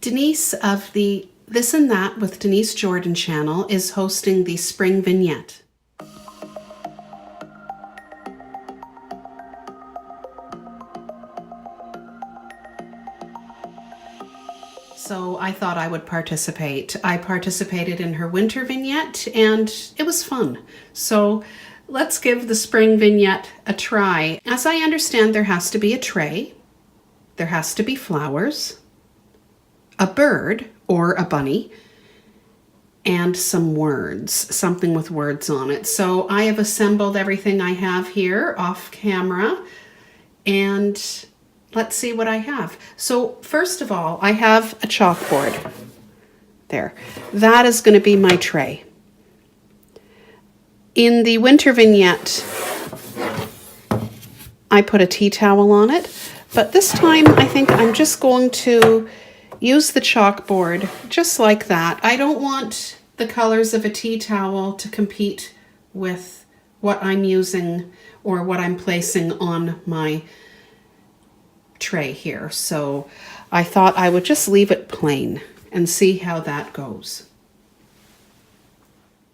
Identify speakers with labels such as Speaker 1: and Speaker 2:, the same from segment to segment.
Speaker 1: Denise of the This and That with Denise Jordan channel is hosting the Spring Vignette. So I thought I would participate. I participated in her winter vignette and it was fun. So let's give the spring vignette a try. As I understand, there has to be a tray, there has to be flowers, a bird or a bunny, and some words, something with words on it. So I have assembled everything I have here off camera, and let's see what I have. So first of all, I have a chalkboard. There. That is going to be my tray. In the winter vignette, I put a tea towel on it, but this time I think I'm just going to use the chalkboard just like that. I don't want the colors of a tea towel to compete with what I'm using or what I'm placing on my tray here. So I thought I would just leave it plain and see how that goes.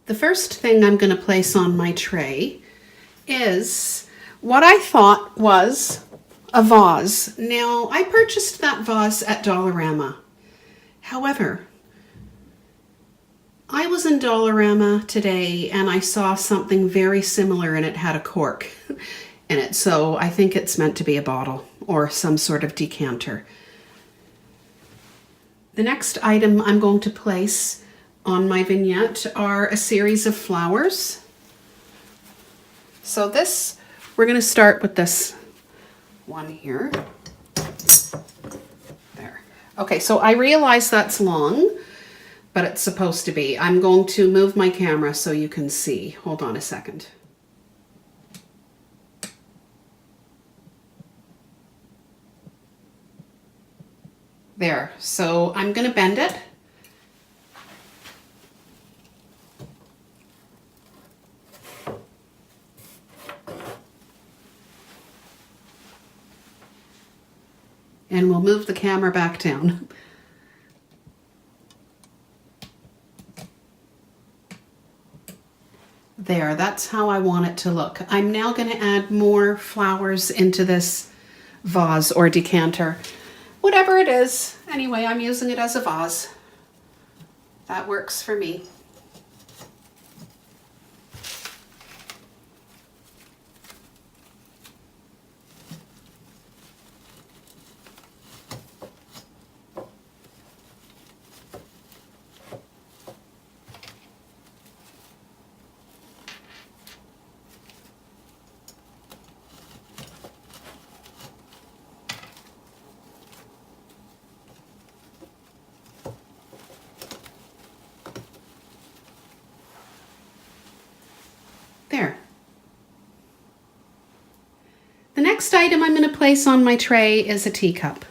Speaker 1: The first thing I'm going to place on my tray is what I thought was a vase. Now, I purchased that vase at Dollarama. However, I was in Dollarama today and I saw something very similar and it had a cork in it. So I think it's meant to be a bottle or some sort of decanter. The next item I'm going to place on my vignette are a series of flowers. So this, we're going to start with this one here. There. Okay, so I realize that's long, but it's supposed to be. I'm going to move my camera so you can see. Hold on a second. There, so I'm going to bend it. And we'll move the camera back down. There, that's how I want it to look. I'm now going to add more flowers into this vase or decanter. Whatever it is. Anyway, I'm using it as a vase. That works for me. There. The next item I'm going to place on my tray is a teacup.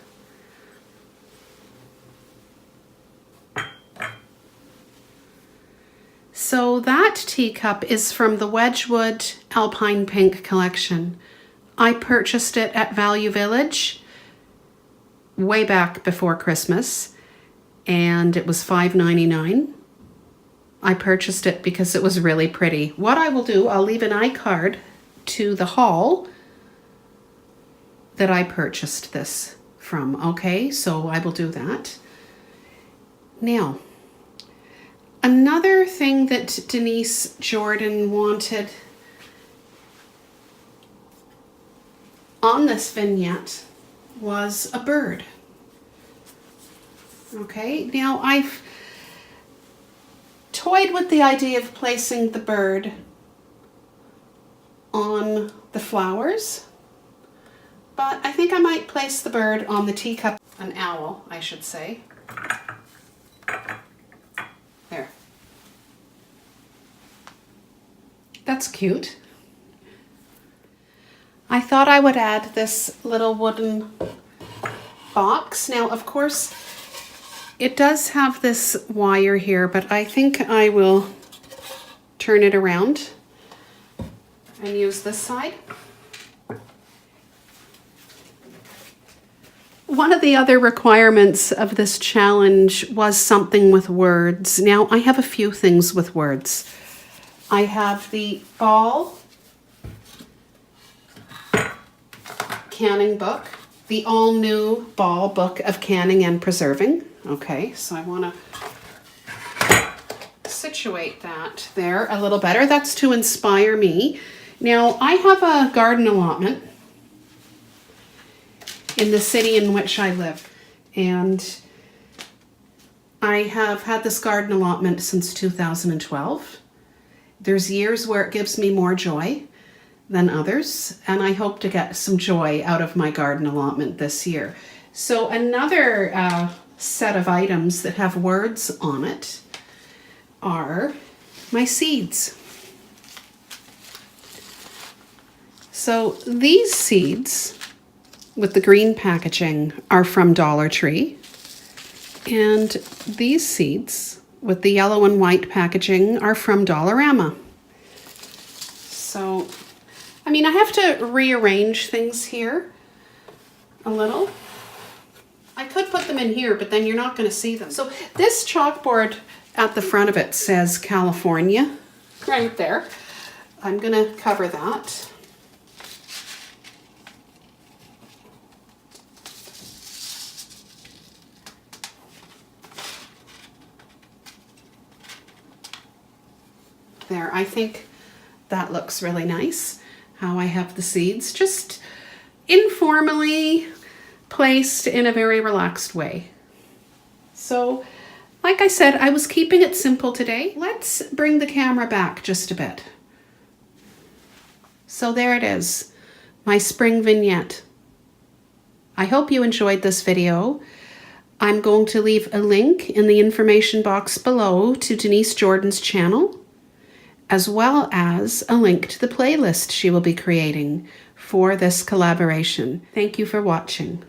Speaker 1: So that teacup is from the Wedgwood Alpine Pink collection. I purchased it at Value Village way back before Christmas, and it was $5.99. I purchased it because it was really pretty. What I will do, I'll leave an iCard to the haul that I purchased this from. Okay, so I will do that. Now, another thing that Denise Jordan wanted on this vignette was a bird. Okay, now I've toyed with the idea of placing the bird on the flowers, but I think I might place the bird on the teacup, an owl, I should say. There. That's cute. I thought I would add this little wooden box. Now, of course, it does have this wire here, but I think I will turn it around and use this side. one of the other requirements of this challenge was something with words. Now, I have a few things with words. I have the ball canning book, the all-new ball book of canning and preserving. Okay, so I want to situate that there a little better. That's to inspire me. Now, I have a garden allotment in the city in which I live, and I have had this garden allotment since 2012. There's years where it gives me more joy than others, and I hope to get some joy out of my garden allotment this year. So another set of items that have words on it are my seeds. So these seeds with the green packaging are from Dollar Tree, and these seeds with the yellow and white packaging are from Dollarama. So, I mean, I have to rearrange things here a little. I could put them in here, but then you're not going to see them. So this chalkboard at the front of it says California right there. I'm going to cover that. There, I think that looks really nice, how I have the seeds just informally placed in a very relaxed way. So, like I said, I was keeping it simple today. Let's bring the camera back just a bit. So there it is, my spring vignette. I hope you enjoyed this video. I'm going to leave a link in the information box below to Denise Jordan's channel, as well as a link to the playlist she will be creating for this collaboration. Thank you for watching.